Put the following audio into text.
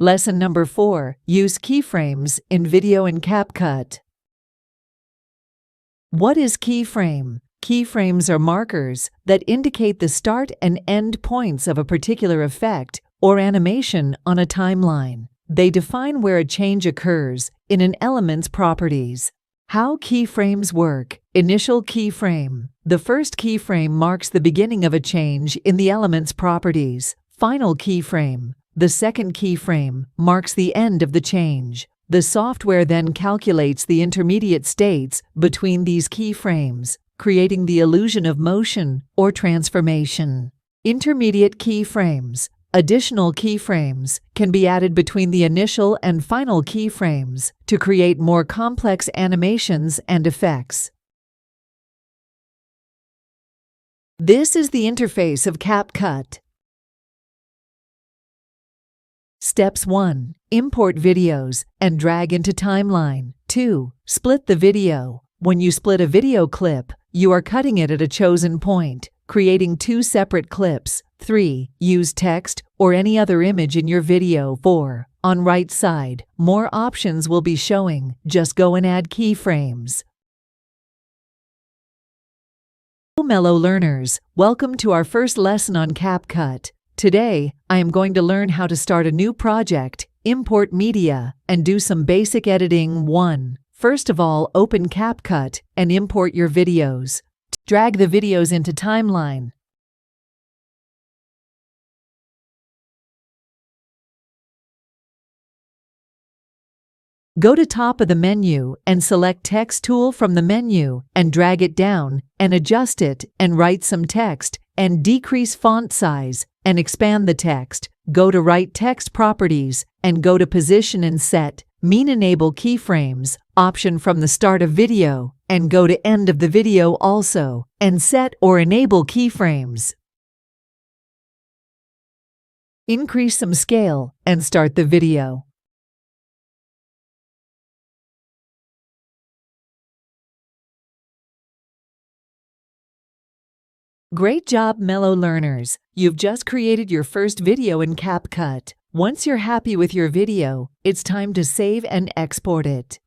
Lesson number 4. Use keyframes in video in CapCut. What is keyframe? Keyframes are markers that indicate the start and end points of a particular effect or animation on a timeline. They define where a change occurs in an element's properties. How keyframes work. Initial keyframe. The first keyframe marks the beginning of a change in the element's properties. Final keyframe. The second keyframe marks the end of the change. The software then calculates the intermediate states between these keyframes, creating the illusion of motion or transformation. Intermediate keyframes. Additional keyframes can be added between the initial and final keyframes to create more complex animations and effects. This is the interface of CapCut. Steps 1. Import videos and drag into timeline. 2. Split the video. When you split a video clip, you are cutting it at a chosen point, creating 2 separate clips. 3. Use text or any other image in your video. 4. On right side, more options will be showing. Just go and add keyframes. Hello Mellow learners, welcome to our first lesson on CapCut. Today, I am going to learn how to start a new project, import media, and do some basic editing. 1. First of all, open CapCut and import your videos. Drag the videos into timeline. Go to top of the menu and select Text tool from the menu and drag it down and adjust it and write some text and decrease font size and expand the text. Go to Write Text Properties and go to Position and Set. Enable Keyframes option from the start of video and go to end of the video also and set or enable keyframes. Increase some scale and start the video. Great job, Mellow learners! You've just created your first video in CapCut. Once you're happy with your video, it's time to save and export it.